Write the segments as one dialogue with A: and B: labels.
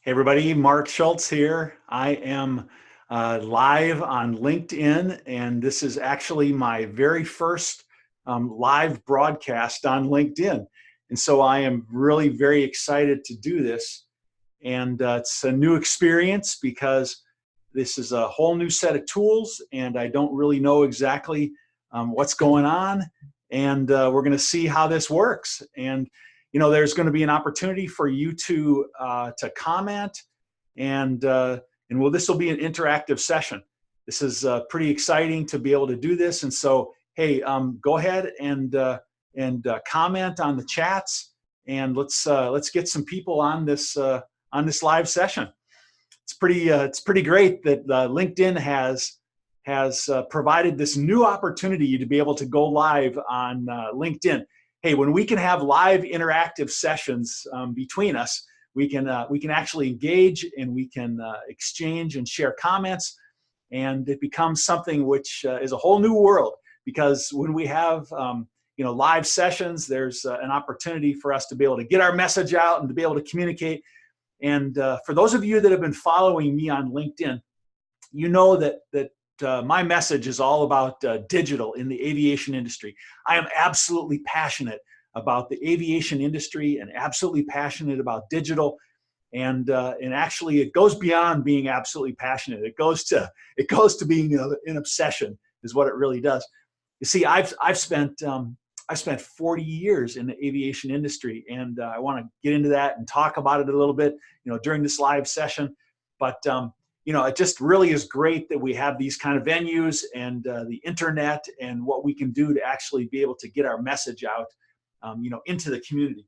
A: Hey everybody, Mark Schulz here. I am live on LinkedIn, and this is actually my very first live broadcast on LinkedIn. And so I am really very excited to do this. And it's a new experience because this is a whole new set of tools, and I don't really know exactly what's going on. And we're going to see how this works. And there's going to be an opportunity for you to comment, and this will be an interactive session. This is pretty exciting to be able to do this, and so hey, go ahead and comment on the chats, and let's get some people on this live session. It's pretty great that LinkedIn has provided this new opportunity to be able to go live on LinkedIn. Hey, when we can have live interactive sessions between us, we can actually engage, and we can exchange and share comments, and it becomes something which is a whole new world. Because when we have live sessions, there's an opportunity for us to be able to get our message out and to be able to communicate. And for those of you that have been following me on LinkedIn, you know that my message is all about digital in the aviation industry. I am absolutely passionate about the aviation industry and absolutely passionate about digital. And actually, it goes beyond being absolutely passionate. It goes to being an obsession, is what it really does. You see, I've spent 40 years in the aviation industry, and I want to get into that and talk about it a little bit, during this live session. But it just really is great that we have these kind of venues and the internet and what we can do to actually be able to get our message out, into the community.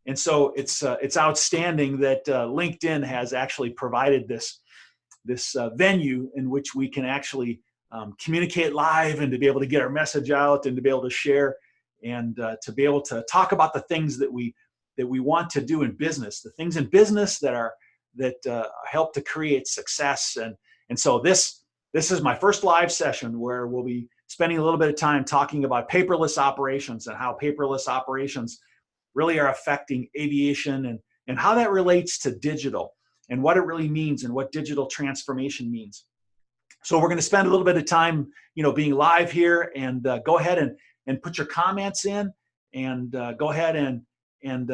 A: And so it's outstanding that LinkedIn has actually provided this venue in which we can actually communicate live, and to be able to get our message out, and to be able to share, and to be able to talk about the things that we want to do in business, the things in business that help to create success. And so this is my first live session where we'll be spending a little bit of time talking about paperless operations, and how paperless operations really are affecting aviation, and how that relates to digital, and what it really means, and what digital transformation means. So we're going to spend a little bit of time, being live here, and go ahead and put your comments in, and go ahead and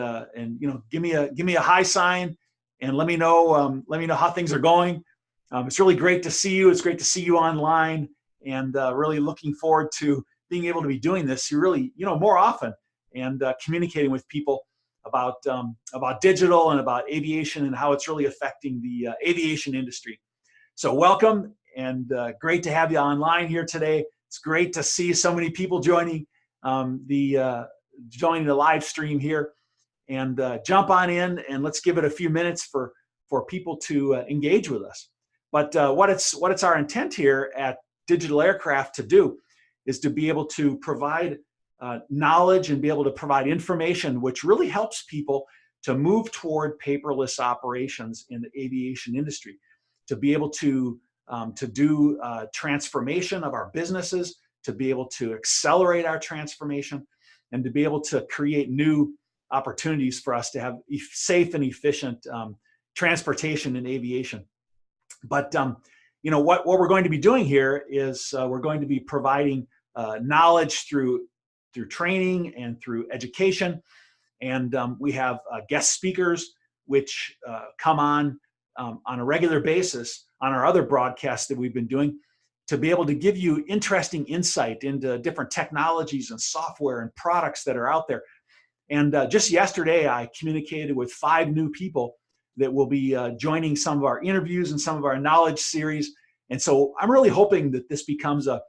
A: give me a hi sign, and let me know how things are going. It's really great to see you. It's great to see you online, and really looking forward to being able to be doing this really, more often, and communicating with people about digital and about aviation, and how it's really affecting the aviation industry. So welcome, and great to have you online here today. It's great to see so many people joining the live stream here, and jump on in, and let's give it a few minutes for people to engage with us. But what it's our intent here at Digital Aircraft to do is to be able to provide knowledge, and be able to provide information which really helps people to move toward paperless operations in the aviation industry, to be able to do transformation of our businesses, to be able to accelerate our transformation, and to be able to create new opportunities for us to have safe and efficient transportation in aviation. But what we're going to be doing here is we're going to be providing knowledge through training and through education, and we have guest speakers which come on a regular basis on our other broadcasts that we've been doing, to be able to give you interesting insight into different technologies and software and products that are out there. And just yesterday, I communicated with 5 new people that will be joining some of our interviews and some of our knowledge series. And so I'm really hoping that this becomes a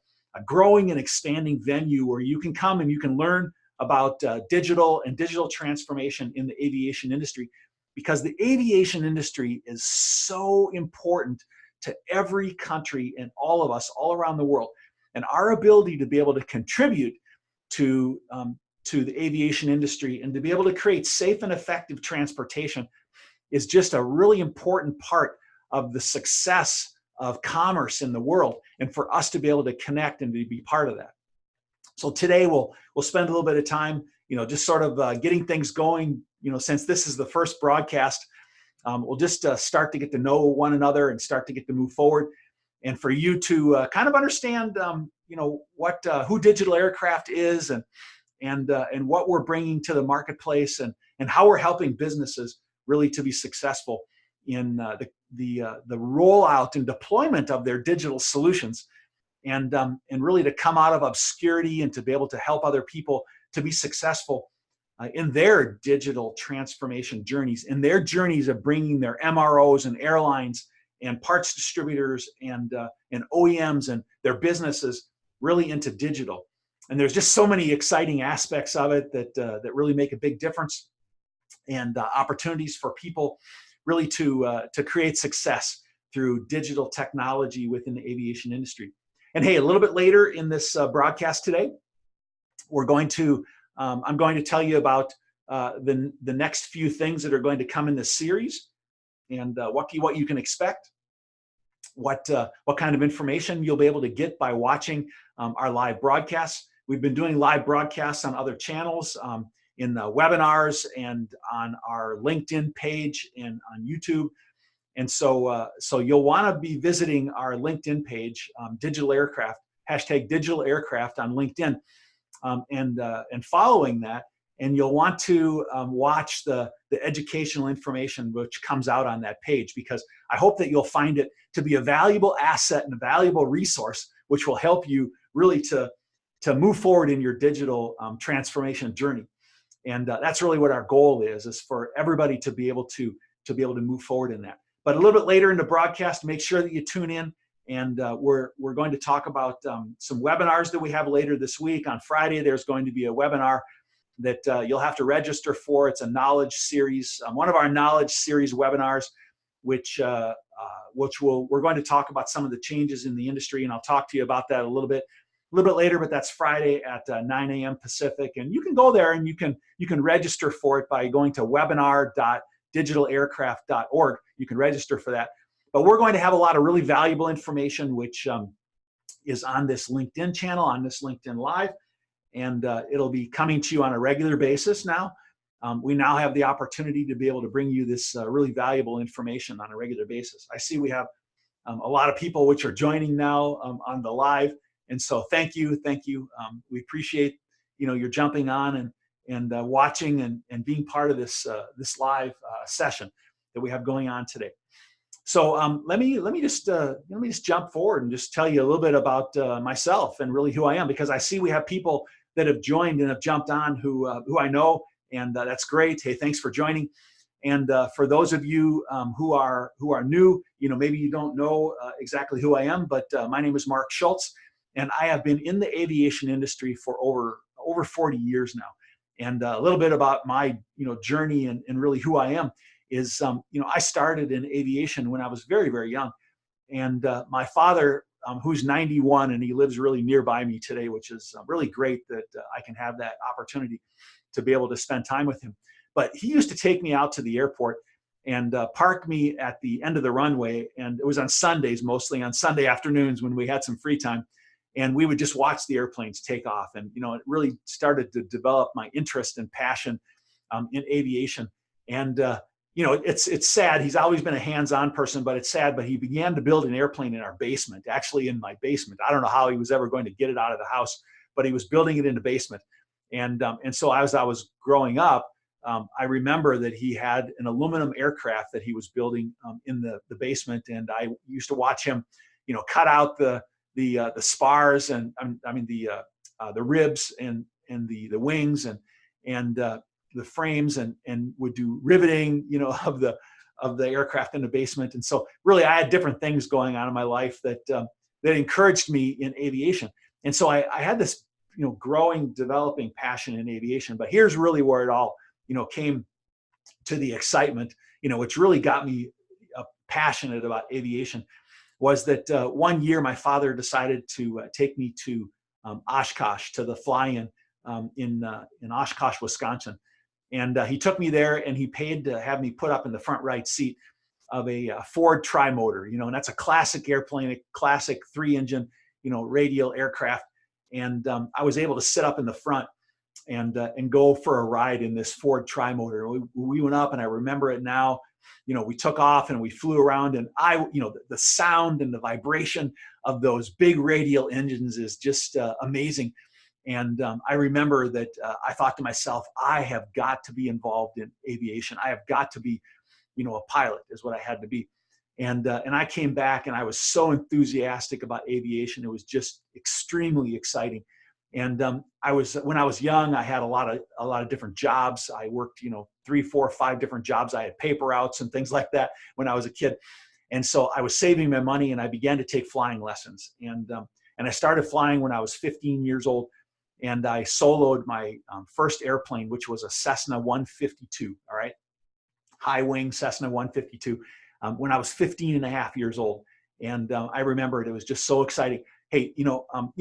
A: growing and expanding venue where you can come and you can learn about digital and digital transformation in the aviation industry, because the aviation industry is so important to every country and all of us all around the world. And our ability to be able to contribute to the aviation industry, and to be able to create safe and effective transportation, is just a really important part of the success of commerce in the world, and for us to be able to connect and to be part of that. So today we'll spend a little bit of time, just sort of getting things going. Since this is the first broadcast, we'll just start to get to know one another and start to get to move forward, and for you to kind of understand, who Digital Aircraft is, and what we're bringing to the marketplace, and how we're helping businesses really to be successful in the rollout and deployment of their digital solutions, and really to come out of obscurity, and to be able to help other people to be successful in their digital transformation journeys, in their journeys of bringing their MROs and airlines and parts distributors and OEMs and their businesses really into digital. And there's just so many exciting aspects of it that really make a big difference, and opportunities for people really to create success through digital technology within the aviation industry. And hey, a little bit later in this broadcast today, I'm going to tell you about the next few things that are going to come in this series, and what you can expect, what kind of information you'll be able to get by watching our live broadcasts. We've been doing live broadcasts on other channels, in the webinars and on our LinkedIn page and on YouTube. And so, so you'll want to be visiting our LinkedIn page, Digital Aircraft, hashtag Digital Aircraft on LinkedIn, and following that. And you'll want to watch the educational information which comes out on that page, because I hope that you'll find it to be a valuable asset and a valuable resource, which will help you really to move forward in your digital transformation journey. And that's really what our goal is for everybody to be able to move forward in that. But a little bit later in the broadcast, make sure that you tune in, and we're going to talk about some webinars that we have later this week. On Friday, there's going to be a webinar that you'll have to register for. It's a knowledge series, one of our knowledge series webinars, which we're going to talk about some of the changes in the industry, and I'll talk to you about that a little bit later. But that's Friday at 9 a.m. Pacific, and you can go there and you can register for it by going to webinar.digitalaircraft.org. You can register for that. But we're going to have a lot of really valuable information, which is on this LinkedIn channel, on this LinkedIn Live, and it'll be coming to you on a regular basis now. We now have the opportunity to be able to bring you this really valuable information on a regular basis. I see we have a lot of people which are joining now on the live, and so thank you. We appreciate you're jumping on and watching and being part of this live session that we have going on today. So let me just jump forward and just tell you a little bit about myself and really who I am, because I see we have people that have joined and have jumped on who I know, and that's great. Hey, thanks for joining. And for those of you who are new, maybe you don't know exactly who I am, but my name is Mark Schulz, and I have been in the aviation industry for over 40 years now. And a little bit about my journey and really who I am is I started in aviation when I was very, very young, and my father, who's 91, and he lives really nearby me today, which is really great that I can have that opportunity to be able to spend time with him. But he used to take me out to the airport and park me at the end of the runway, and it was on Sundays, mostly on Sunday afternoons when we had some free time, and we would just watch the airplanes take off. And it really started to develop my interest and passion in aviation. And it's sad. He's always been a hands-on person, but it's sad. But he began to build an airplane in our basement, actually in my basement. I don't know how he was ever going to get it out of the house, but he was building it in the basement. And so as I was growing up, I remember that he had an aluminum aircraft that he was building in the basement, and I used to watch him, cut out the spars and the ribs and the wings and the frames and would do riveting, of the aircraft in the basement. And so really I had different things going on in my life that encouraged me in aviation. And so I had this, growing, developing passion in aviation. But here's really where it all, came to the excitement, which really got me passionate about aviation, was that one year my father decided to take me to Oshkosh, to the fly-in in Oshkosh, Wisconsin. And he took me there, and he paid to have me put up in the front right seat of a Ford tri-motor, and that's a classic airplane, a classic 3-engine, radial aircraft. And I was able to sit up in the front and go for a ride in this Ford tri-motor. We went up, and I remember it now. We took off and we flew around, and the sound and the vibration of those big radial engines is just amazing. And I remember that I thought to myself, I have got to be involved in aviation. I have got to be, a pilot is what I had to be. And I came back, and I was so enthusiastic about aviation. It was just extremely exciting. And when I was young, I had a lot of different jobs. I worked, 3, 4, 5 different jobs. I had paper routes and things like that when I was a kid. And so I was saving my money, and I began to take flying lessons. And I started flying when I was 15 years old. And I soloed my first airplane, which was a Cessna 152, all right? High wing Cessna 152, when I was 15 and a half years old. And I remember it was just so exciting. Hey, how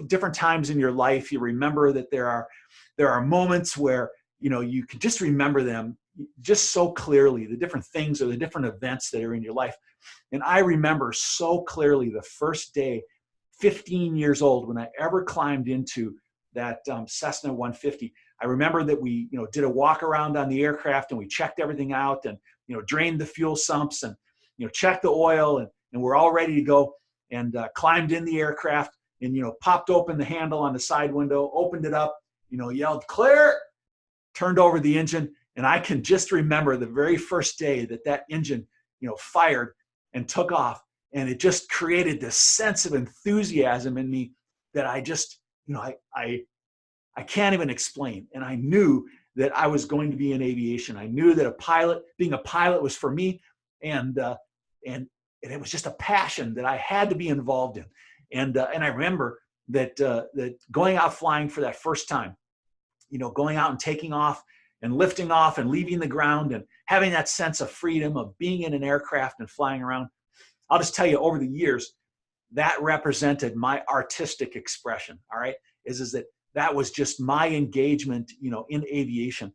A: different times in your life you remember that there are moments where you can just remember them just so clearly, the different things or the different events that are in your life. And I remember so clearly the first day, 15 years old, when I ever climbed into that Cessna 150. I remember that we, did a walk around on the aircraft, and we checked everything out, and, drained the fuel sumps, and, checked the oil, and we're all ready to go, and climbed in the aircraft, and, popped open the handle on the side window, opened it up, yelled, "Clear," turned over the engine. And I can just remember the very first day that engine, fired and took off. And it just created this sense of enthusiasm in me that I just, I can't even explain. And I knew that I was going to be in aviation. I knew that being a pilot was for me. And it was just a passion that I had to be involved in. And I remember that going out flying for that first time, going out and taking off and lifting off and leaving the ground and having that sense of freedom of being in an aircraft and flying around. I'll just tell you, over the years, that represented my artistic expression. All right, is that was just my engagement, in aviation,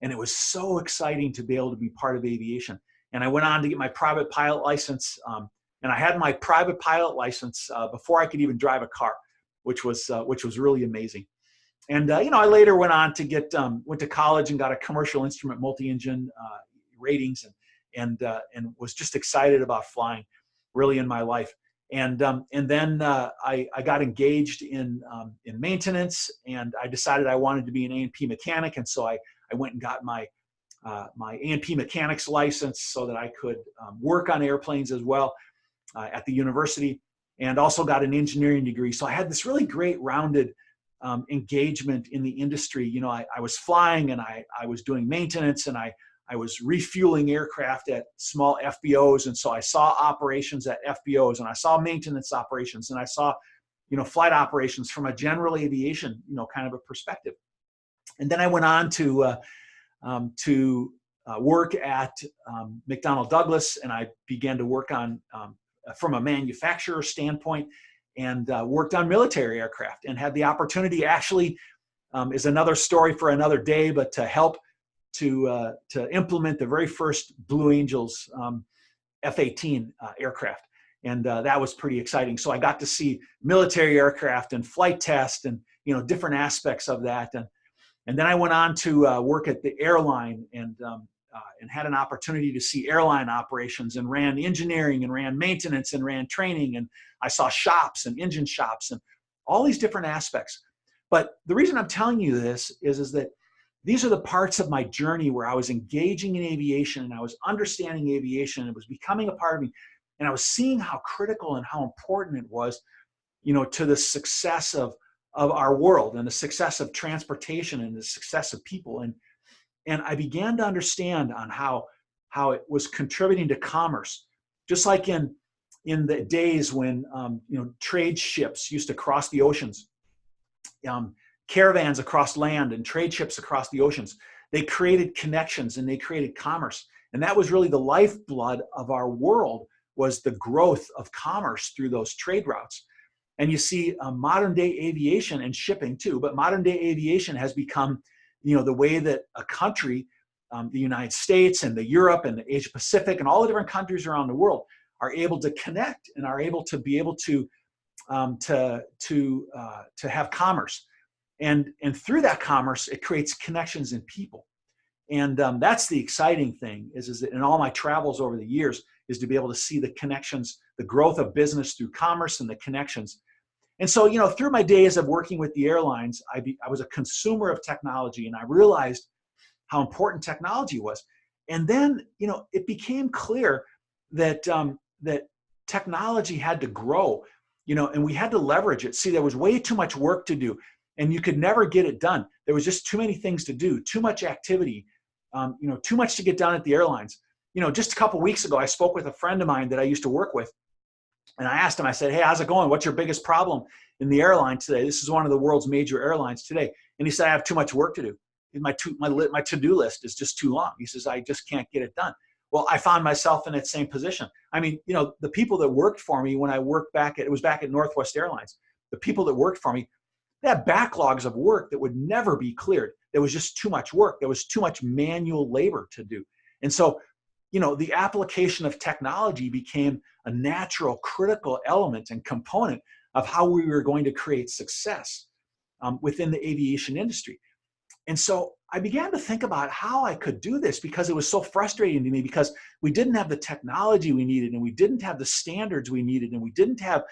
A: and it was so exciting to be able to be part of aviation. And I went on to get my private pilot license, and I had my private pilot license before I could even drive a car, which was really amazing. And I later went on to went to college and got a commercial instrument multi-engine ratings, and was just excited about flying, really, in my life. And then I got engaged in maintenance, and I decided I wanted to be an A&P mechanic, and so I went and got my A&P mechanics license so that I could work on airplanes as well at the university, and also got an engineering degree. So I had this really great rounded engagement in the industry. I was flying, and I was doing maintenance, and I was refueling aircraft at small FBOs. And so I saw operations at FBOs, and I saw maintenance operations, and I saw, flight operations from a general aviation, kind of a perspective. And then I went on to work at McDonnell Douglas, and I began to work on, from a manufacturer standpoint, and worked on military aircraft, and had the opportunity, actually, is another story for another day, but to help to implement the very first Blue Angels F-18 aircraft. And that was pretty exciting. So I got to see military aircraft and flight test and, different aspects of that. And then I went on to work at the airline, and had an opportunity to see airline operations, and ran engineering, and ran maintenance, and ran training. And I saw shops and engine shops and all these different aspects. But the reason I'm telling you this is that these are the parts of my journey where I was engaging in aviation, and I was understanding aviation, and it was becoming a part of me. And I was seeing how critical and how important it was, to the success of our world, and the success of transportation, and the success of people. And I began to understand on how it was contributing to commerce, just like in the days when trade ships used to cross the oceans, caravans across land, and trade ships across the oceans. They created connections, and they created commerce, and that was really the lifeblood of our world, was the growth of commerce through those trade routes. And you see, modern day aviation, and shipping too, but modern day aviation has become, the way that a country, the United States and the Europe and the Asia Pacific and all the different countries around the world, are able to connect, and are able to have commerce. And through that commerce, it creates connections in people. And that's the exciting thing, is that in all my travels over the years, is to be able to see the connections, the growth of business through commerce, and the connections. And so, through my days of working with the airlines, I was a consumer of technology, and I realized how important technology was. And then, it became clear that that technology had to grow, and we had to leverage it. See, there was way too much work to do, and you could never get it done. There was just too many things to do, too much activity, too much to get done at the airlines. Just a couple of weeks ago, I spoke with a friend of mine that I used to work with, and I asked him, I said, "Hey, how's it going? What's your biggest problem in the airline today? This is one of the world's major airlines today." And he said, "I have too much work to do. My to-do list is just too long." He says, "I just can't get it done." Well, I found myself in that same position. I mean, the people that worked for me when I worked it was back at Northwest Airlines. The people that worked for me, They had backlogs of work that would never be cleared. There was just too much work. There was too much manual labor to do. And so, the application of technology became a natural, critical element and component of how we were going to create success within the aviation industry. And so I began to think about how I could do this, because it was so frustrating to me, because we didn't have the technology we needed, and we didn't have the standards we needed, and we didn't have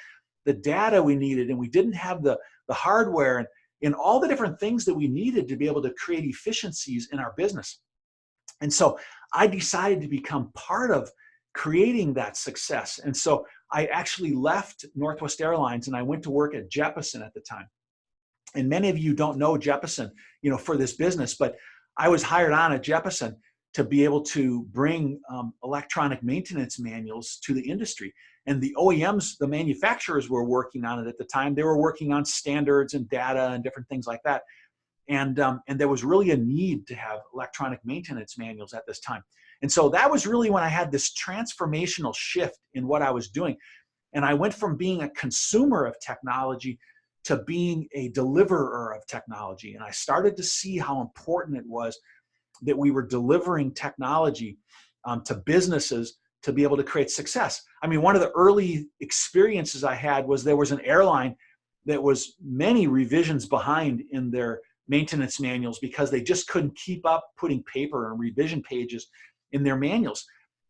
A: the data we needed, and we didn't have the hardware and all the different things that we needed to be able to create efficiencies in our business. And so I decided to become part of creating that success. And so I actually left Northwest Airlines and I went to work at Jeppesen at the time. And many of you don't know Jeppesen, for this business, but I was hired on at Jeppesen to be able to bring electronic maintenance manuals to the industry. And the OEMs, the manufacturers, were working on it at the time. They were working on standards and data and different things like that. And there was really a need to have electronic maintenance manuals at this time. And so that was really when I had this transformational shift in what I was doing. And I went from being a consumer of technology to being a deliverer of technology. And I started to see how important it was that we were delivering technology to businesses to be able to create success. I mean, one of the early experiences I had was there was an airline that was many revisions behind in their maintenance manuals because they just couldn't keep up putting paper and revision pages in their manuals.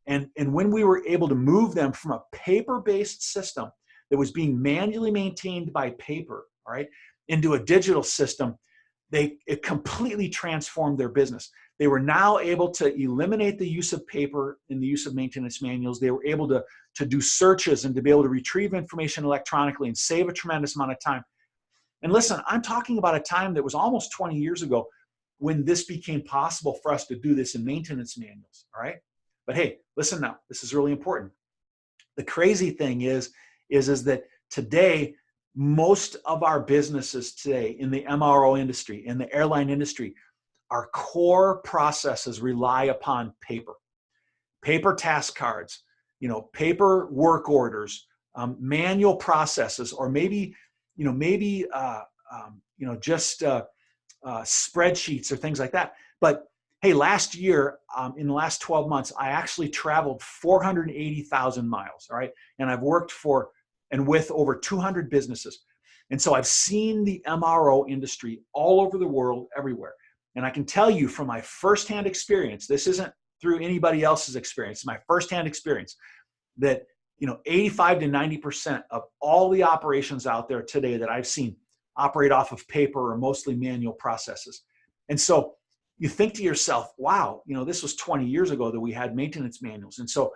A: And when we were able to move them from a paper-based system that was being manually maintained by paper, all right, into a digital system, it completely transformed their business. They were now able to eliminate the use of paper in the use of maintenance manuals. They were able to do searches and to be able to retrieve information electronically and save a tremendous amount of time. And listen, I'm talking about a time that was almost 20 years ago when this became possible for us to do this in maintenance manuals, all right? But hey, listen now, this is really important. The crazy thing is that today, most of our businesses today in the MRO industry, in the airline industry, our core processes rely upon paper. Paper task cards, paper work orders, manual processes, or maybe just spreadsheets or things like that. But hey, last year, in the last 12 months, I actually traveled 480,000 miles, all right? And I've worked for and with over 200 businesses. And so I've seen the MRO industry all over the world, everywhere. And I can tell you from my firsthand experience, this isn't through anybody else's experience, my firsthand experience, that 85 to 90% of all the operations out there today that I've seen operate off of paper or mostly manual processes. And so you think to yourself, wow, this was 20 years ago that we had maintenance manuals. And so,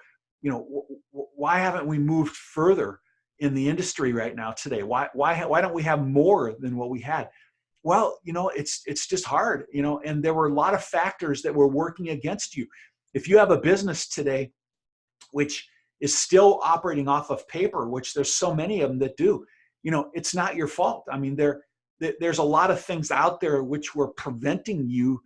A: why haven't we moved further in the industry right now today? Why don't we have more than what we had? Well, it's just hard, and there were a lot of factors that were working against you. If you have a business today, which is still operating off of paper, which there's so many of them that do, it's not your fault. I mean, there's a lot of things out there which were preventing you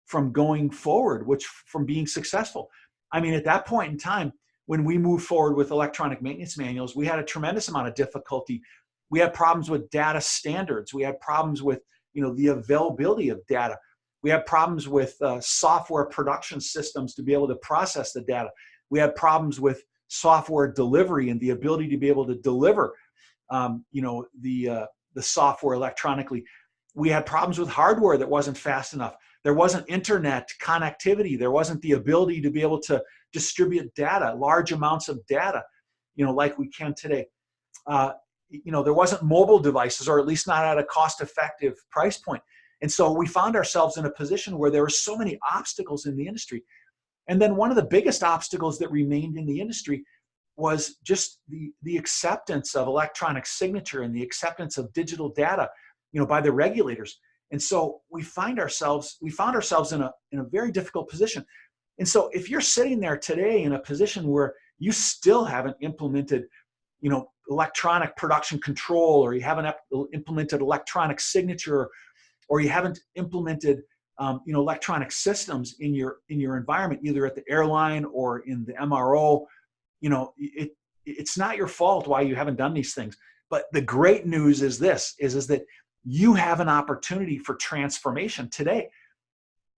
A: from going forward, from being successful. I mean, at that point in time, when we moved forward with electronic maintenance manuals, we had a tremendous amount of difficulty. We had problems with data standards. We had problems with, the availability of data. We had problems with software production systems to be able to process the data. We had problems with software delivery and the ability to be able to deliver, the software electronically. We had problems with hardware that wasn't fast enough. There wasn't internet connectivity. There wasn't the ability to be able to distribute data, large amounts of data, like we can today. There wasn't mobile devices, or at least not at a cost-effective price point. And so we found ourselves in a position where there were so many obstacles in the industry. And then one of the biggest obstacles that remained in the industry was just the acceptance of electronic signature and the acceptance of digital data, by the regulators. And so we found ourselves in a very difficult position. And so if you're sitting there today in a position where you still haven't implemented, electronic production control, or you haven't implemented electronic signature, or you haven't implemented, electronic systems in your environment, either at the airline or in the MRO, it's not your fault why you haven't done these things. But the great news is this, is that you have an opportunity for transformation today.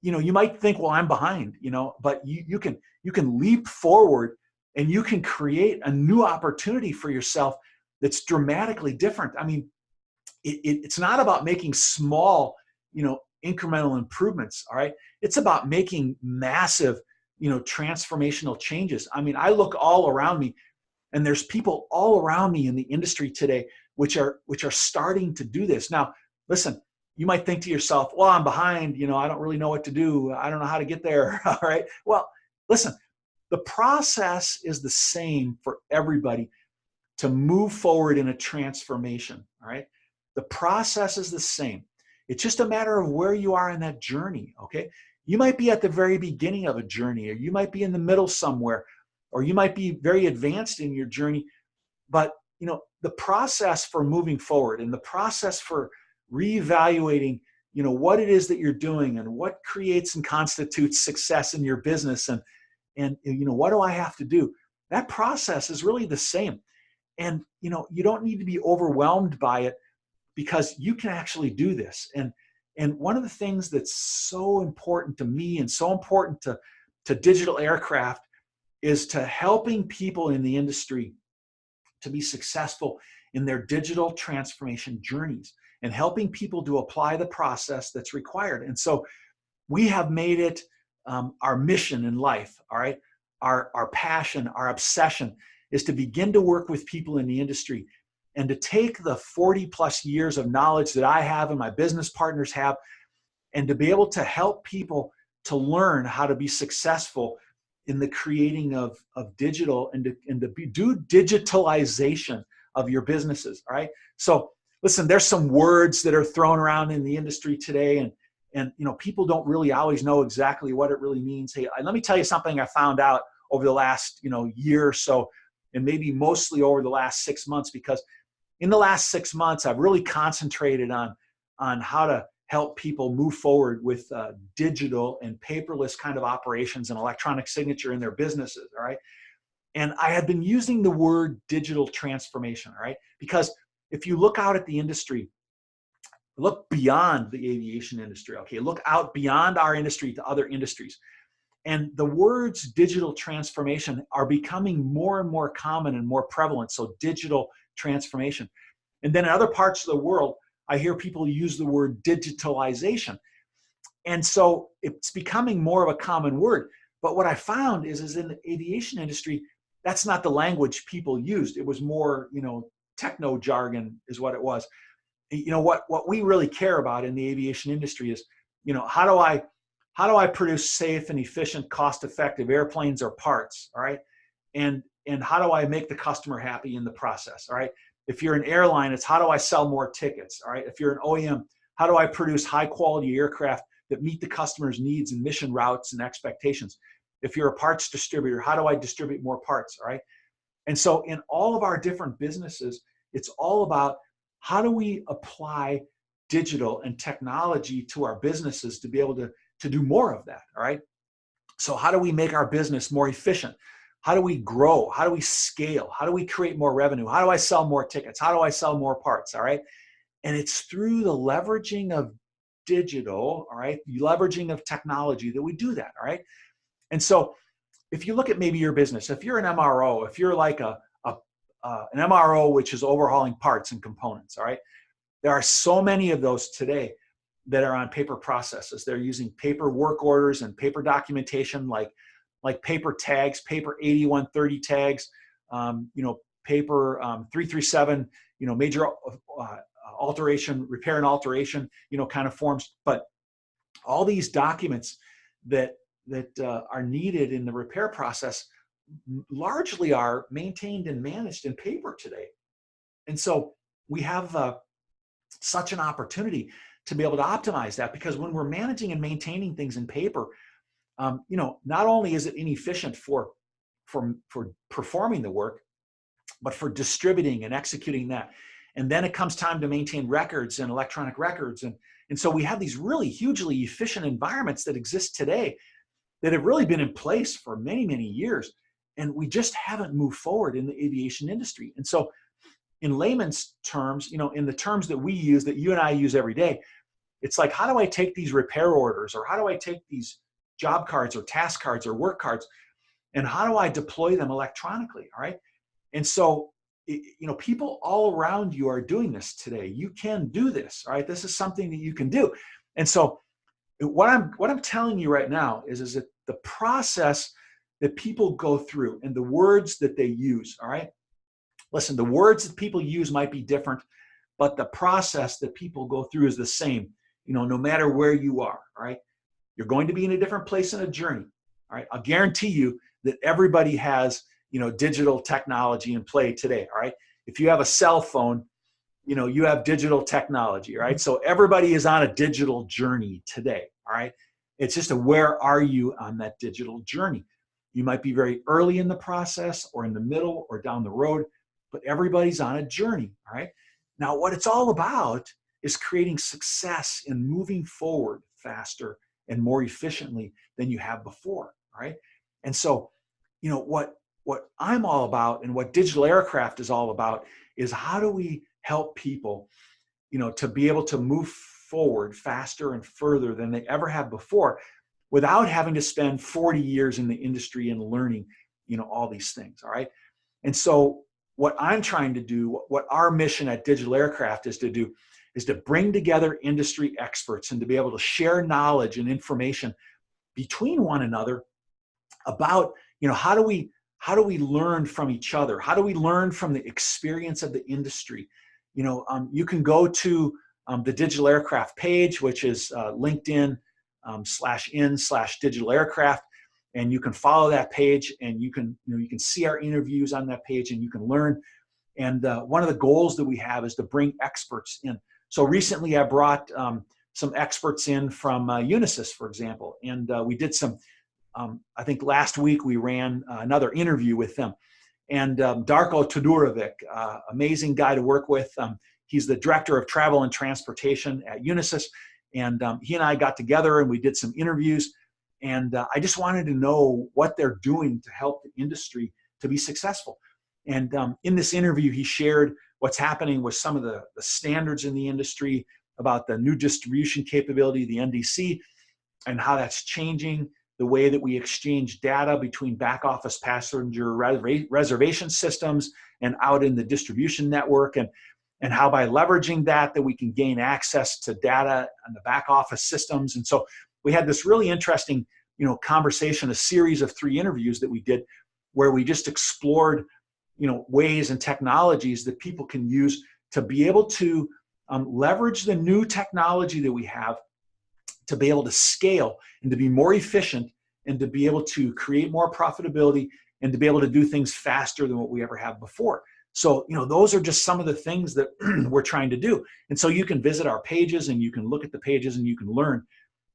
A: You might think, well, I'm behind, but you can leap forward and you can create a new opportunity for yourself that's dramatically different. I mean, it's not about making small, incremental improvements. All right. It's about making massive, transformational changes. I mean, I look all around me and there's people all around me in the industry today, which are starting to do this. Now, listen, you might think to yourself, well, I'm behind, I don't really know what to do. I don't know how to get there. All right. Well, listen, the process is the same for everybody to move forward in a transformation. All right. The process is the same. It's just a matter of where you are in that journey. Okay. You might be at the very beginning of a journey, or you might be in the middle somewhere, or you might be very advanced in your journey. But, the process for moving forward and the process for reevaluating, what it is that you're doing and what creates and constitutes success in your business and what do I have to do? That process is really the same. And, you don't need to be overwhelmed by it, because you can actually do this. And one of the things that's so important to me and so important to Digital Aircraft is to helping people in the industry to be successful in their digital transformation journeys and helping people to apply the process that's required. And so we have made it our mission in life, all right? Our passion, our obsession is to begin to work with people in the industry and to take the 40 plus years of knowledge that I have and my business partners have, and to be able to help people to learn how to be successful in the creating of digital and to do digitalization of your businesses. All right. So listen, there's some words that are thrown around in the industry today, and people don't really always know exactly what it really means. Hey, let me tell you something I found out over the last year or so, and maybe mostly over the last 6 months, because in the last 6 months, I've really concentrated on how to help people move forward with digital and paperless kind of operations and electronic signature in their businesses. All right. And I had been using the word digital transformation. All right. Because if you look out at the industry, look beyond the aviation industry. Okay. Look out beyond our industry to other industries. And the words digital transformation are becoming more and more common and more prevalent. So digital transformation. And then in other parts of the world, I hear people use the word digitalization. And so it's becoming more of a common word. But what I found is in the aviation industry, that's not the language people used. It was more, techno jargon is what it was. What we really care about in the aviation industry is, how do I produce safe and efficient, cost-effective airplanes or parts, all right? And how do I make the customer happy in the process, all right? If you're an airline, it's how do I sell more tickets, all right? If you're an OEM, how do I produce high-quality aircraft that meet the customer's needs and mission routes and expectations? If you're a parts distributor, how do I distribute more parts, all right? And so in all of our different businesses, it's all about how do we apply digital and technology to our businesses to be able to do more of that, all right? So how do we make our business more efficient? How do we grow? How do we scale? How do we create more revenue? How do I sell more tickets? How do I sell more parts, all right? And it's through the leveraging of digital, all right, the leveraging of technology that we do that, all right? And so if you look at maybe your business, if you're an MRO, if you're like an MRO, which is overhauling parts and components, all right, there are so many of those today that are on paper processes. They're using paper work orders and paper documentation like paper tags, paper 8130 tags, paper 337, major alteration, repair and alteration, kind of forms. But all these documents that are needed in the repair process largely are maintained and managed in paper today. And so we have such an opportunity to be able to optimize that, because when we're managing and maintaining things in paper, not only is it inefficient for performing the work, but for distributing and executing that. And then it comes time to maintain records and electronic records. And so we have these really hugely efficient environments that exist today that have really been in place for many, many years. And we just haven't moved forward in the aviation industry. And so in layman's terms, in the terms that we use, that you and I use every day, it's like, how do I take these repair orders, or how do I take these job cards or task cards or work cards, and how do I deploy them electronically? All right. And so, people all around you are doing this today. You can do this. All right. This is something that you can do. And so what I'm telling you right now is that the process that people go through and the words that they use, all right? Listen, the words that people use might be different, but the process that people go through is the same, no matter where you are, all right? You're going to be in a different place in a journey, all right? I'll guarantee you that everybody has, digital technology in play today, all right? If you have a cell phone, you have digital technology, right? So everybody is on a digital journey today, all right? It's just where are you on that digital journey? You might be very early in the process, or in the middle, or down the road, but everybody's on a journey, all right? Now, what it's all about is creating success and moving forward faster and more efficiently than you have before, all right? And so, what I'm all about, and what DigitalAircraft is all about, is how do we help people, to be able to move forward faster and further than they ever have before, without having to spend 40 years in the industry and learning, all these things, all right? And so what I'm trying to do, what our mission at DigitalAircraft is to do, is to bring together industry experts and to be able to share knowledge and information between one another about, how do we learn from each other? How do we learn from the experience of the industry? You can go to the DigitalAircraft page, which is LinkedIn /in/DigitalAircraft, and you can follow that page, and you can see our interviews on that page, and you can learn. And one of the goals that we have is to bring experts in. So recently, I brought some experts in from Unisys, for example, and we did some. I think last week we ran another interview with them. And Darko Todorovic, amazing guy to work with. He's the director of travel and transportation at Unisys. And he and I got together and we did some interviews. And I just wanted to know what they're doing to help the industry to be successful. And in this interview, he shared what's happening with some of the standards in the industry, about the new distribution capability, the NDC, and how that's changing the way that we exchange data between back office passenger reservation systems and out in the distribution network, and how by leveraging that we can gain access to data on the back office systems. And so we had this really interesting, conversation, a series of 3 interviews that we did, where we just explored, ways and technologies that people can use to be able to leverage the new technology that we have, to be able to scale and to be more efficient, and to be able to create more profitability, and to be able to do things faster than what we ever have before. So, those are just some of the things that we're trying to do. And so you can visit our pages, and you can look at the pages, and you can learn.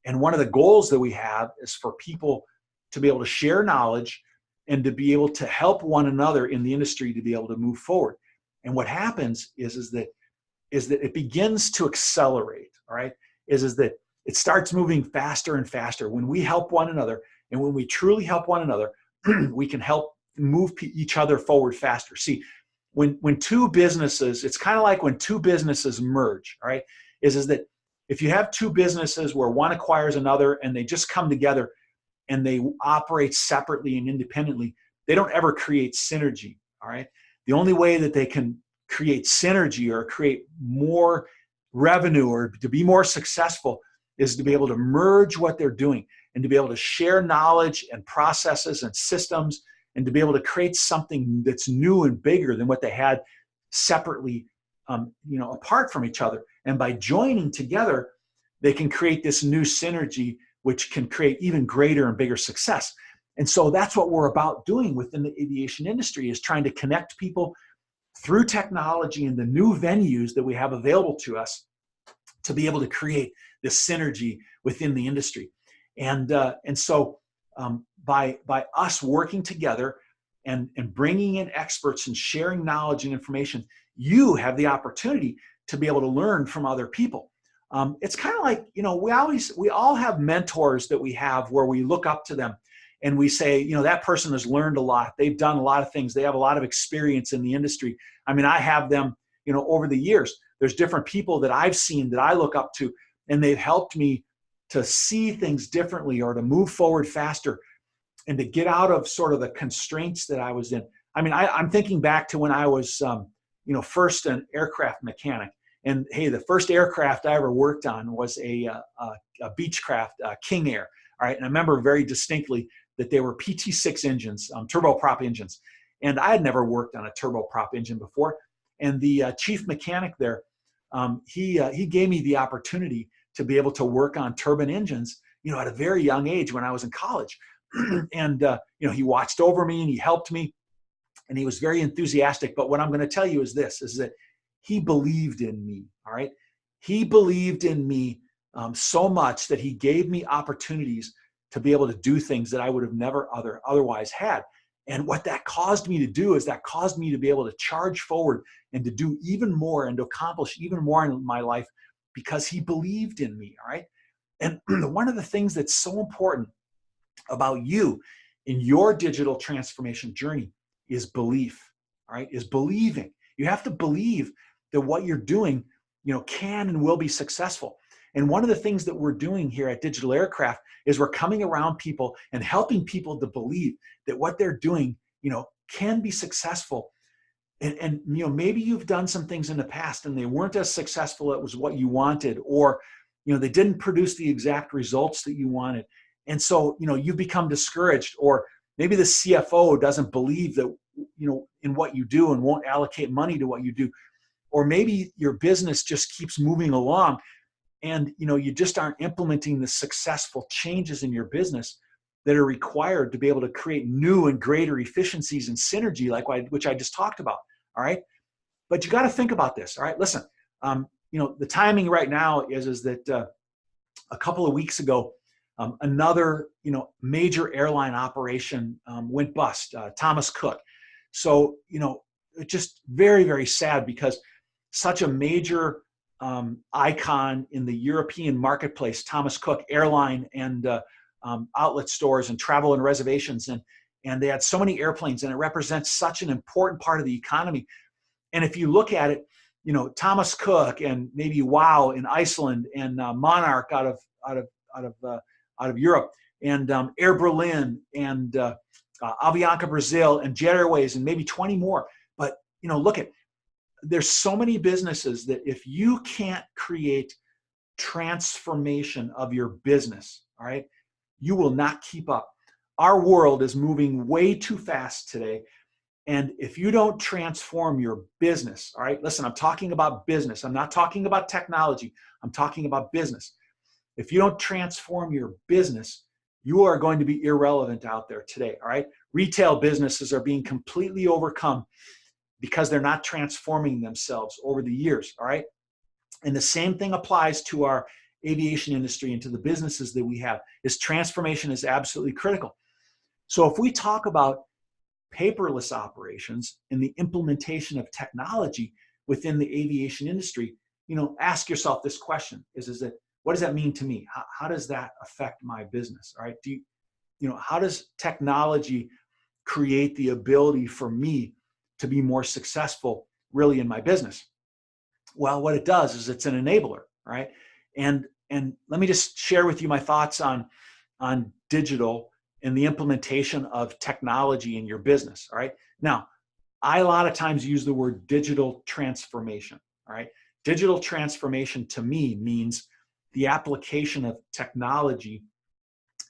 A: And one of the goals that we have is for people to be able to share knowledge and to be able to help one another in the industry to be able to move forward. And what happens is that it begins to accelerate, all right? Is that it starts moving faster and faster when we help one another. And when we truly help one another, we can help move each other forward faster. See, when 2 businesses, it's kind of like when 2 businesses merge, all right? Is that if you have 2 businesses where one acquires another and they just come together and they operate separately and independently, they don't ever create synergy, all right? The only way that they can create synergy or create more revenue or to be more successful is to be able to merge what they're doing and to be able to share knowledge and processes and systems, and to be able to create something that's new and bigger than what they had separately, apart from each other. And by joining together, they can create this new synergy, which can create even greater and bigger success. And so that's what we're about doing within the aviation industry, is trying to connect people through technology and the new venues that we have available to us to be able to create this synergy within the industry. And so by us working together and we in experts and sharing knowledge and information, you have the opportunity to be able to learn from other people. It's kind of like, we all have mentors that we have where we look up to them, and we say, you know, that person has learned a lot. They've done a lot of things. They have a lot of experience in the industry. I mean, I have them, you know, over the years. There's different people that I've seen that I look up to, and they've helped me to see things differently or to move forward faster and to get out of sort of the constraints that I was in. I mean, I'm thinking back to when I was, you know, first an aircraft mechanic. And hey, the first aircraft I ever worked on was a Beechcraft King Air. All right, and I remember very distinctly that they were PT6 engines, turboprop engines. And I had never worked on a turboprop engine before. And the chief mechanic there, he gave me the opportunity to be able to work on turbine engines, you know, at a very young age when I was in college. And, you know, he watched over me and he helped me and he was very enthusiastic. But what I'm going to tell you is this, is that he believed in me, all right? He believed in me so much that he gave me opportunities to be able to do things that I would have never otherwise had. And what that caused me to do is that caused me to be able to charge forward and to do even more and to accomplish even more in my life because he believed in me, all right? And one of the things that's so important about you in your digital transformation journey is belief, all right? Is believing. You have to believe that what you're doing, you know, can and will be successful. And one of the things that we're doing here at Digital Aircraft is we're coming around people and helping people to believe that what they're doing, you know, can be successful. And you know, maybe you've done some things in the past and they weren't as successful as what you wanted, or, you know, they didn't produce the exact results that you wanted. And so, you know, you become discouraged, or maybe the CFO doesn't believe that, you know, in what you do and won't allocate money to what you do. Or maybe your business just keeps moving along and, you know, you just aren't implementing the successful changes in your business that are required to be able to create new and greater efficiencies and synergy, which I just talked about. All right. But you got to think about this. All right. Listen, you know, the timing right now is that a couple of weeks ago, another, you know, major airline operation went bust, Thomas Cook. So, you know, it's just very, very sad because such a major icon in the European marketplace, Thomas Cook Airline and outlet stores and travel and reservations, and they had so many airplanes, and it represents such an important part of the economy. And if you look at it, you know, Thomas Cook and maybe WOW in Iceland and Monarch out of Europe, and Air Berlin and Avianca Brazil and Jet Airways and maybe 20 more. But, you know, look at, there's so many businesses that if you can't create transformation of your business, all right, you will not keep up. Our world is moving way too fast today. And if you don't transform your business, all right, listen, I'm talking about business. I'm not talking about technology. I'm talking about business. If you don't transform your business, you are going to be irrelevant out there today, all right? Retail businesses are being completely overcome because they're not transforming themselves over the years, all right? And the same thing applies to our aviation industry and to the businesses that we have, is transformation is absolutely critical. So if we talk about paperless operations and the implementation of technology within the aviation industry, you know, ask yourself this question, is that, what does that mean to me? How does that affect my business, all right? You know, how does technology create the ability for me to be more successful really in my business? Well, what it does is it's an enabler, right? And let me just share with you my thoughts on digital and the implementation of technology in your business, all right? Now, I a lot of times use the word digital transformation, all right? Digital transformation to me means the application of technology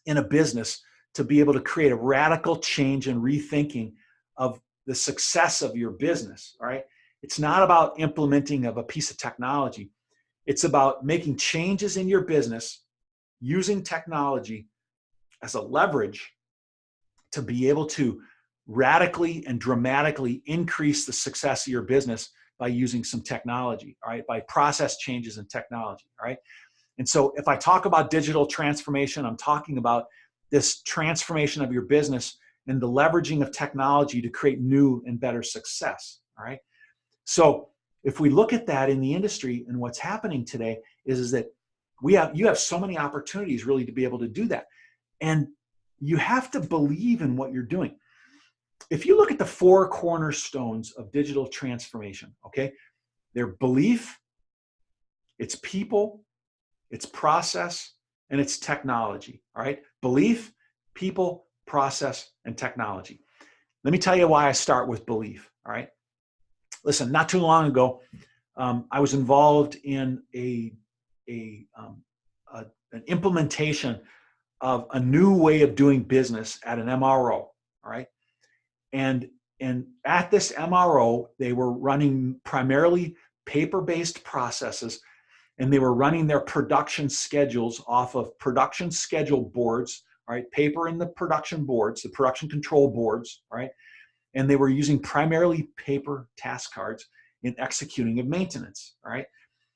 A: in a business to be able to create a radical change and rethinking of the success of your business, all right? It's not about implementing of a piece of technology. It's about making changes in your business using technology as a leverage to be able to radically and dramatically increase the success of your business by using some technology, all right? By process changes in technology, all right? And so if I talk about digital transformation, I'm talking about this transformation of your business and the leveraging of technology to create new and better success, all right? So if we look at that in the industry and what's happening today is that you have so many opportunities really to be able to do that. And you have to believe in what you're doing. If you look at the 4 cornerstones of digital transformation, okay, they're belief, it's people, it's process, and it's technology, all right? Belief, people, process, and technology. Let me tell you why I start with belief, all right? Listen, not too long ago, I was involved in an implementation of a new way of doing business at an MRO, all right? And at this MRO, they were running primarily paper-based processes, and they were running their production schedules off of production schedule boards, all right, paper in the production boards, the production control boards, all right, and they were using primarily paper task cards in executing of maintenance, all right.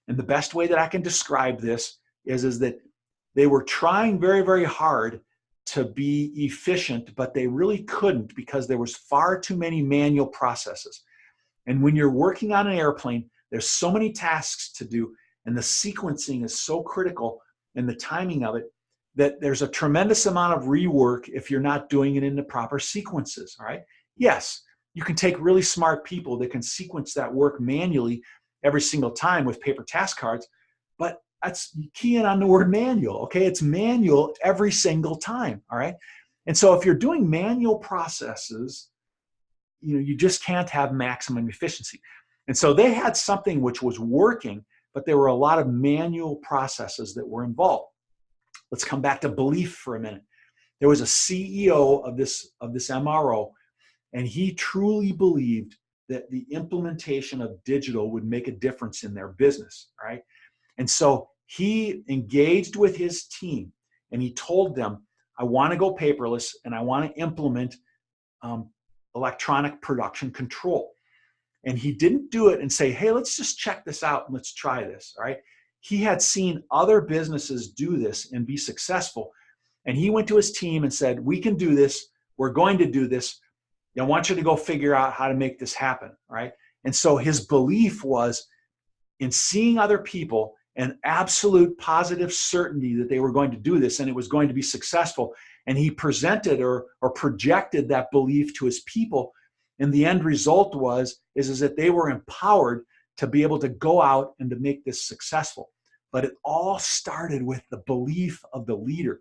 A: And the best way that I can describe this is that they were trying very, very hard to be efficient, but they really couldn't because there was far too many manual processes. And when you're working on an airplane, there's so many tasks to do, and the sequencing is so critical and the timing of it that there's a tremendous amount of rework if you're not doing it in the proper sequences, all right? Yes, you can take really smart people that can sequence that work manually every single time with paper task cards, but that's keying on the word manual, okay? It's manual every single time, all right? And so if you're doing manual processes, you just can't have maximum efficiency. And so they had something which was working, but there were a lot of manual processes that were involved. Let's come back to belief for a minute. There was a CEO of this MRO, and he truly believed that the implementation of digital would make a difference in their business, right? And so he engaged with his team, and he told them, I want to go paperless, and I want to implement electronic production control. And he didn't do it and say, hey, let's just check this out and let's try this, all right? He had seen other businesses do this and be successful. And he went to his team and said, we can do this. We're going to do this. I want you to go figure out how to make this happen, right? And so his belief was in seeing other people and absolute positive certainty that they were going to do this and it was going to be successful. And he presented or projected that belief to his people. And the end result is that they were empowered to be able to go out and to make this successful. But it all started with the belief of the leader.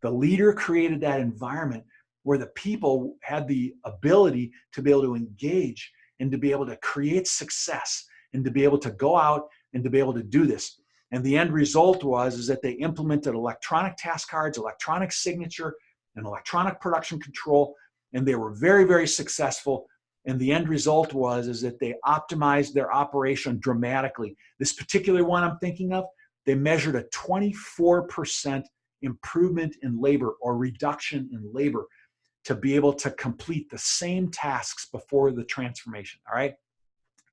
A: The leader created that environment where the people had the ability to be able to engage and to be able to create success and to be able to go out and to be able to do this. And the end result is that they implemented electronic task cards, electronic signature, and electronic production control, and they were very, very successful. And the end result is that they optimized their operation dramatically. This particular one I'm thinking of, they measured a 24% improvement in labor or reduction in labor to be able to complete the same tasks before the transformation, all right?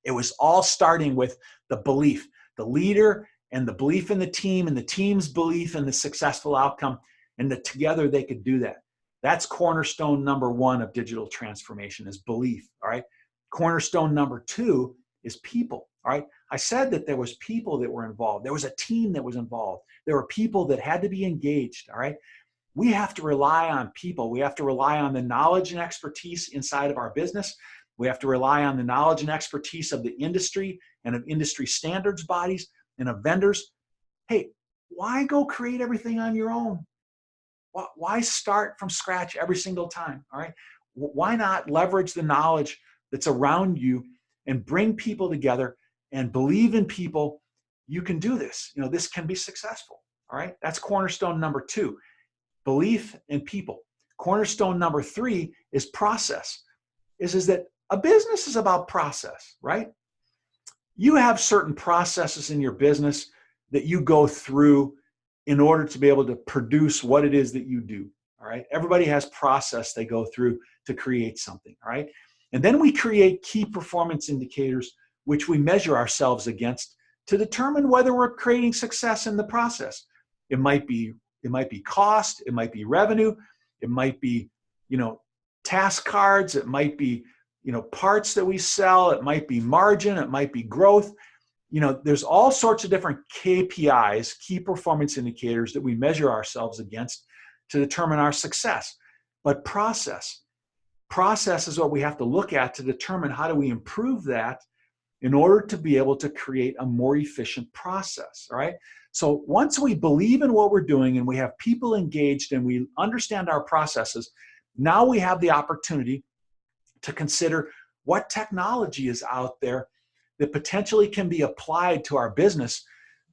A: It was all starting with the belief, the leader and the belief in the team and the team's belief in the successful outcome, and that together they could do that. That's cornerstone number 1 of digital transformation is belief, all right? Cornerstone number 2 is people, all right? I said that there was people that were involved. There was a team that was involved. There were people that had to be engaged, all right? We have to rely on people. We have to rely on the knowledge and expertise inside of our business. We have to rely on the knowledge and expertise of the industry and of industry standards bodies and of vendors. Hey, why go create everything on your own? Why start from scratch every single time, all right? Why not leverage the knowledge that's around you and bring people together and believe in people? You can do this. This can be successful, all right? That's cornerstone number 2, belief in people. Cornerstone number 3 is process, is that a business is about process, right? You have certain processes in your business that you go through in order to be able to produce what it is that you do, all right? Everybody has process they go through to create something, all right? And then we create key performance indicators, which we measure ourselves against to determine whether we're creating success in the process. It might be cost, it might be revenue, it might be, task cards, it might be, parts that we sell, it might be margin, it might be growth. There's all sorts of different KPIs, key performance indicators that we measure ourselves against to determine our success. but process is what we have to look at to determine how do we improve that in order to be able to create a more efficient process, all right? So once we believe in what we're doing and we have people engaged and we understand our processes, now we have the opportunity to consider what technology is out there that potentially can be applied to our business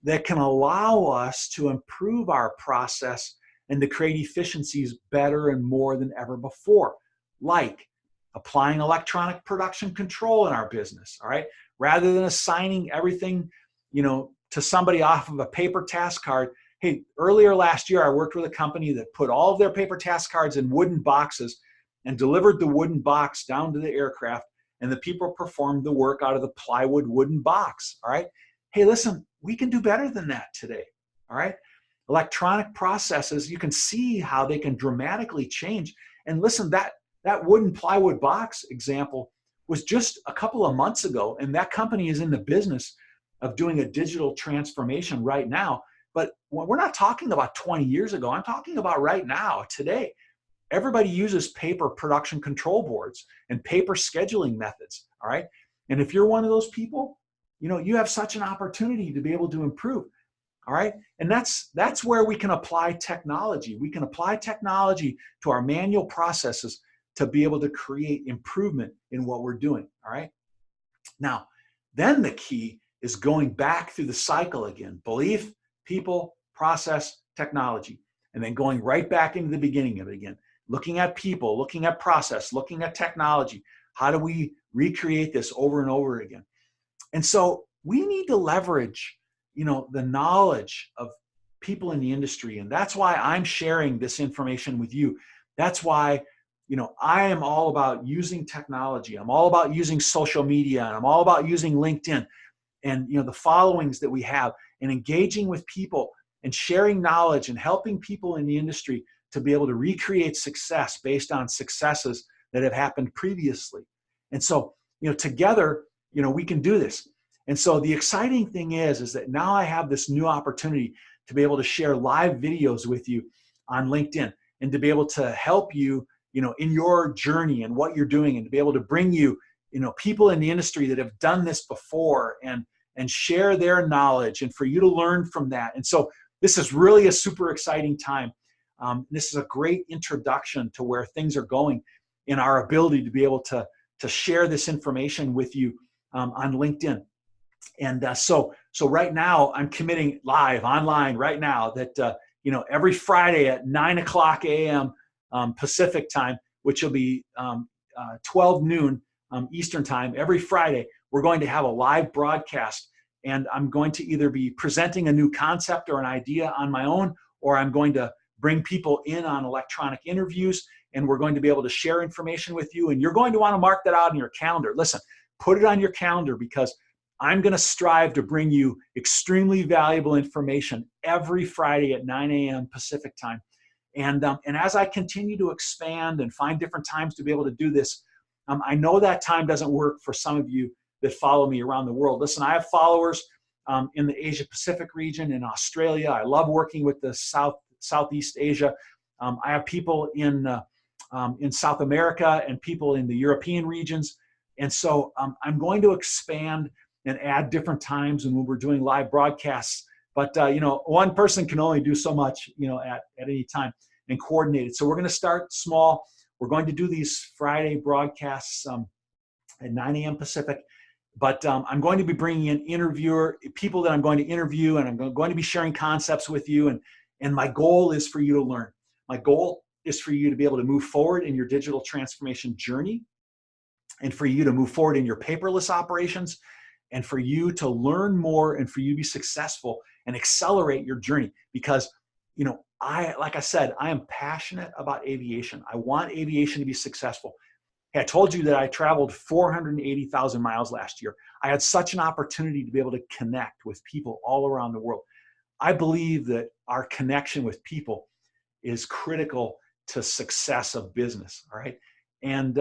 A: that can allow us to improve our process and to create efficiencies better and more than ever before, like applying electronic production control in our business, all right? Rather than assigning everything, to somebody off of a paper task card. Hey, earlier last year, I worked with a company that put all of their paper task cards in wooden boxes and delivered the wooden box down to the aircraft, and the people performed the work out of the plywood wooden box, all right? Hey, listen, we can do better than that today, all right? Electronic processes, you can see how they can dramatically change. And listen, that wooden plywood box example was just a couple of months ago, and that company is in the business of doing a digital transformation right now. But we're not talking about 20 years ago. I'm talking about right now, today. Everybody uses paper production control boards and paper scheduling methods, all right? And if you're one of those people, you have such an opportunity to be able to improve, all right? And that's where we can apply technology. We can apply technology to our manual processes to be able to create improvement in what we're doing, all right? Now, then the key is going back through the cycle again: belief, people, process, technology, and then going right back into the beginning of it again. Looking at people, looking at process, looking at technology. How do we recreate this over and over again? And so we need to leverage, the knowledge of people in the industry. And that's why I'm sharing this information with you. That's why, I am all about using technology. I'm all about using social media, and I'm all about using LinkedIn and, the followings that we have, and engaging with people and sharing knowledge and helping people in the industry to be able to recreate success based on successes that have happened previously. And so, together, we can do this. And so the exciting thing is that now I have this new opportunity to be able to share live videos with you on LinkedIn, and to be able to help you, in your journey and what you're doing, and to be able to bring you, people in the industry that have done this before and share their knowledge, and for you to learn from that. And so this is really a super exciting time. This is a great introduction to where things are going in our ability to be able to share this information with you on LinkedIn. And so right now I'm committing live online right now that, every Friday at 9:00 a.m. Pacific time, which will be 12 noon Eastern time, every Friday, we're going to have a live broadcast. And I'm going to either be presenting a new concept or an idea on my own, or I'm going to bring people in on electronic interviews, and we're going to be able to share information with you. And you're going to want to mark that out in your calendar. Listen, put it on your calendar, because I'm going to strive to bring you extremely valuable information every Friday at 9 a.m. Pacific time. And as I continue to expand and find different times to be able to do this, I know that time doesn't work for some of you that follow me around the world. Listen, I have followers in the Asia Pacific region, in Australia. I love working with the Southeast Asia. I have people in South America and people in the European regions. And so I'm going to expand and add different times when we're doing live broadcasts. But one person can only do so much, at any time, and coordinate it. So we're going to start small. We're going to do these Friday broadcasts at 9 a.m. Pacific. But I'm going to be bringing in people that I'm going to interview, and I'm going to be sharing concepts with you. And my goal is for you to learn. My goal is for you to be able to move forward in your digital transformation journey, and for you to move forward in your paperless operations, and for you to learn more, and for you to be successful and accelerate your journey. Because, like I said, I am passionate about aviation. I want aviation to be successful. Hey, I told you that I traveled 480,000 miles last year. I had such an opportunity to be able to connect with people all around the world. I believe that our connection with people is critical to success of business, all right? And,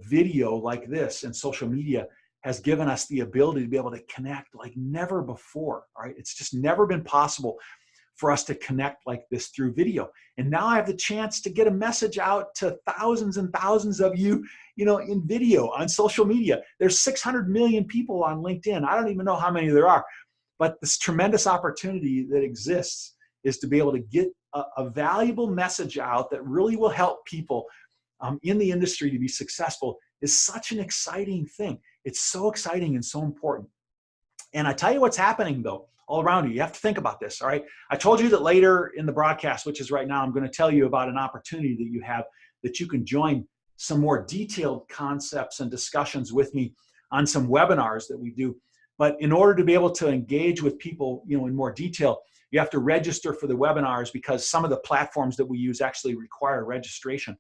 A: video like this and social media has given us the ability to be able to connect like never before, all right? It's just never been possible for us to connect like this through video. And now I have the chance to get a message out to thousands and thousands of you, in video, on social media. There's 600 million people on LinkedIn. I don't even know how many there are, but this tremendous opportunity that exists is to be able to get a valuable message out that really will help people in the industry to be successful is such an exciting thing. It's so exciting and so important. And I tell you what's happening though, all around you. You have to think about this, all right? I told you that later in the broadcast, which is right now, I'm going to tell you about an opportunity that you have that you can join some more detailed concepts and discussions with me on some webinars that we do. But in order to be able to engage with people, in more detail, you have to register for the webinars because some of the platforms that we use actually require registration.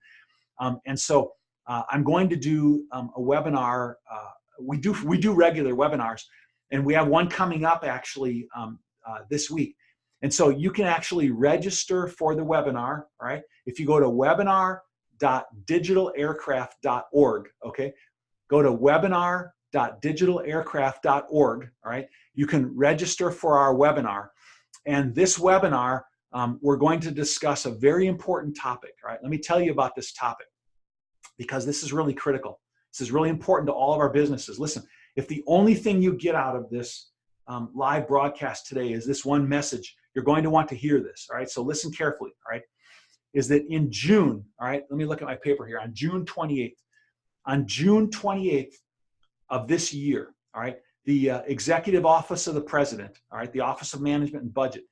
A: And so I'm going to do a webinar. We do regular webinars, and we have one coming up actually this week. And so you can actually register for the webinar, all right? If you go to webinar.digitalaircraft.org, okay? Go to webinar.digitalaircraft.org, all right? You can register for our webinar. And this webinar, we're going to discuss a very important topic, all right? Let me tell you about this topic because this is really critical. This is really important to all of our businesses. Listen, if the only thing you get out of this live broadcast today is this one message, you're going to want to hear this, all right? So listen carefully, all right? Is that in June, all right? Let me look at my paper here. On June 28th of this year, all right, the Executive Office of the President, all right, the Office of Management and Budget,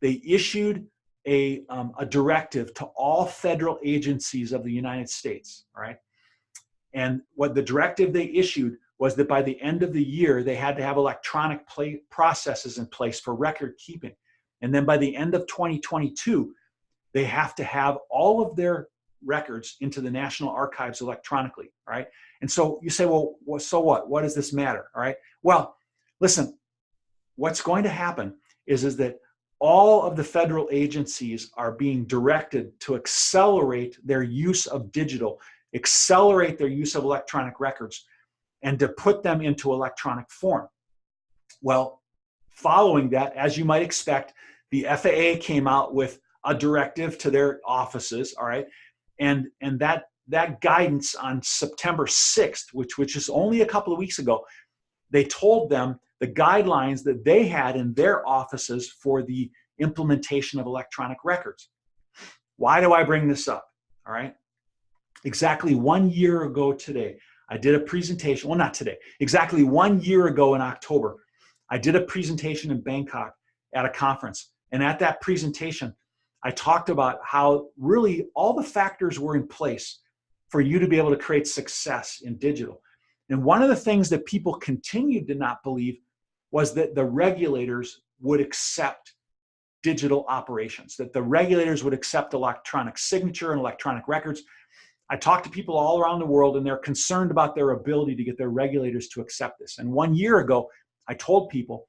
A: they issued a directive to all federal agencies of the United States, all right? And what the directive they issued was that by the end of the year, they had to have electronic processes in place for record keeping. And then by the end of 2022, they have to have all of their records into the National Archives electronically, all right? And so you say, well, so what? What does this matter, all right? Well, listen, what's going to happen is that all of the federal agencies are being directed to accelerate their use of digital, accelerate their use of electronic records, and to put them into electronic form. Well, following that, as you might expect, the FAA came out with a directive to their offices, all right? And that guidance on September 6th, which is only a couple of weeks ago, they told them the guidelines that they had in their offices for the implementation of electronic records. Why do I bring this up, all right? Exactly 1 year ago today, I did a presentation, well, not today, exactly 1 year ago in October, I did a presentation in Bangkok at a conference. And at that presentation, I talked about how really all the factors were in place for you to be able to create success in digital. And one of the things that people continued to not believe was that the regulators would accept digital operations, that the regulators would accept electronic signature and electronic records. I talked to people all around the world, and they're concerned about their ability to get their regulators to accept this. And 1 year ago, I told people,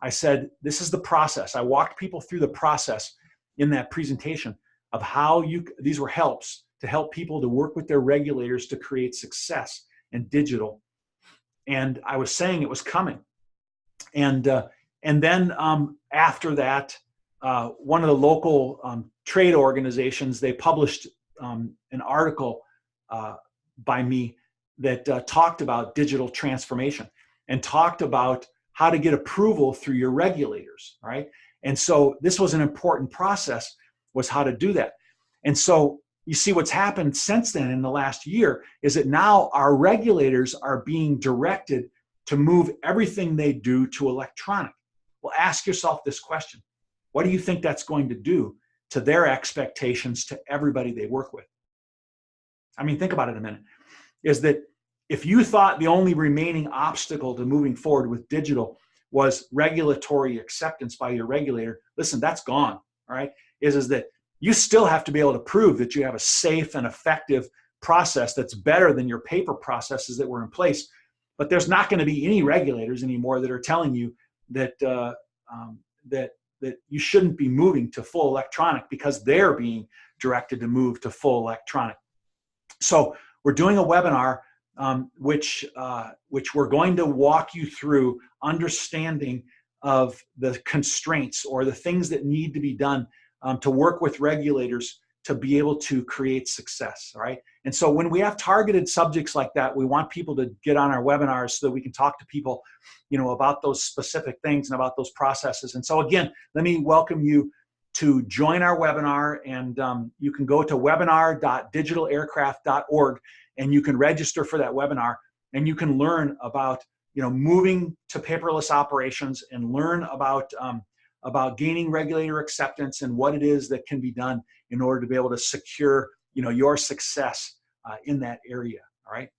A: I said, this is the process. I walked people through the process in that presentation of how these were helps to help people to work with their regulators to create success in digital. And I was saying it was coming. And then after that, one of the local trade organizations, they published an article by me that talked about digital transformation and talked about how to get approval through your regulators, right? And so this was an important process, was how to do that. And so you see what's happened since then in the last year is that now our regulators are being directed to move everything they do to electronic. Well, ask yourself this question. What do you think that's going to do to their expectations to everybody they work with? I mean, think about it a minute. Is that if you thought the only remaining obstacle to moving forward with digital was regulatory acceptance by your regulator, listen, that's gone, all right? Is that you still have to be able to prove that you have a safe and effective process that's better than your paper processes that were in place. But there's not going to be any regulators anymore that are telling you that that you shouldn't be moving to full electronic because they're being directed to move to full electronic. So we're doing a webinar which we're going to walk you through understanding of the constraints or the things that need to be done to work with regulators to be able to create success, all right? And so when we have targeted subjects like that, we want people to get on our webinars so that we can talk to people, about those specific things and about those processes. And so again, let me welcome you to join our webinar, and you can go to webinar.digitalaircraft.org and you can register for that webinar, and you can learn about moving to paperless operations and learn about gaining regulator acceptance and what it is that can be done in order to be able to secure your success in that area. All right.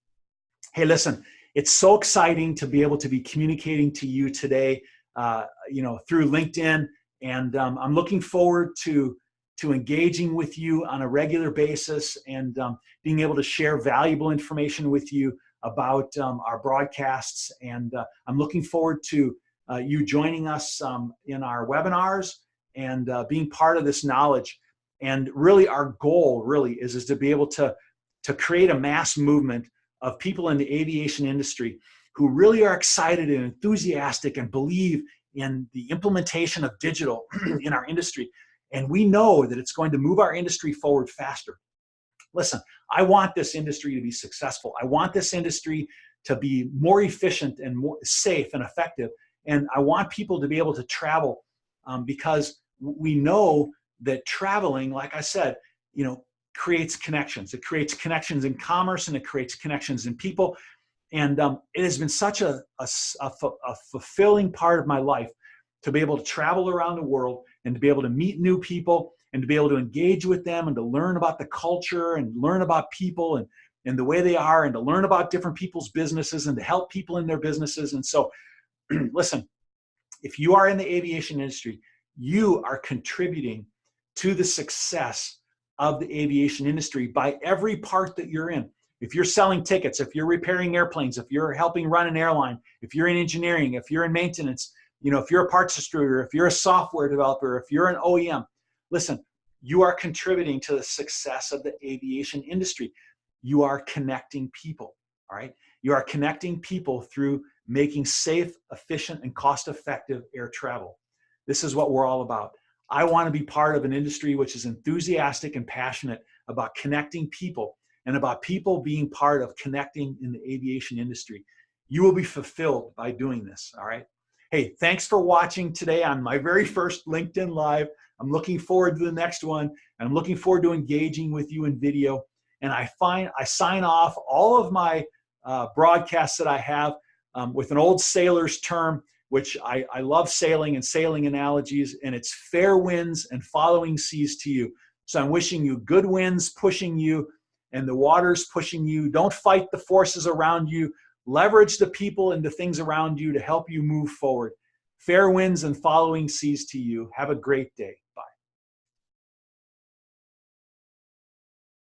A: Hey, listen, it's so exciting to be able to be communicating to you today, through LinkedIn. And I'm looking forward to engaging with you on a regular basis and being able to share valuable information with you about our broadcasts. And I'm looking forward to you joining us in our webinars and being part of this knowledge. And really our goal really is to be able to create a mass movement of people in the aviation industry who really are excited and enthusiastic and believe in the implementation of digital in our industry. And we know that it's going to move our industry forward faster. Listen, I want this industry to be successful. I want this industry to be more efficient and more safe and effective. And I want people to be able to travel because we know that traveling, like I said, creates connections. It creates connections in commerce and it creates connections in people. And it has been such a fulfilling part of my life to be able to travel around the world and to be able to meet new people and to be able to engage with them and to learn about the culture and learn about people and the way they are and to learn about different people's businesses and to help people in their businesses. And so, listen, if you are in the aviation industry, you are contributing to the success of the aviation industry by every part that you're in. If you're selling tickets, if you're repairing airplanes, if you're helping run an airline, if you're in engineering, if you're in maintenance, if you're a parts distributor, if you're a software developer, if you're an OEM, listen, you are contributing to the success of the aviation industry. You are connecting people, all right? You are connecting people through making safe, efficient, and cost-effective air travel. This is what we're all about. I want to be part of an industry which is enthusiastic and passionate about connecting people and about people being part of connecting in the aviation industry. You will be fulfilled by doing this, all right? Hey, thanks for watching today on my very first LinkedIn Live. I'm looking forward to the next one, and I'm looking forward to engaging with you in video. And I sign off all of my broadcasts that I have with an old sailor's term, which I love sailing and sailing analogies, and it's fair winds and following seas to you. So I'm wishing you good winds pushing you and the waters pushing you. Don't fight the forces around you. Leverage the people and the things around you to help you move forward. Fair winds and following seas to you. Have a great day.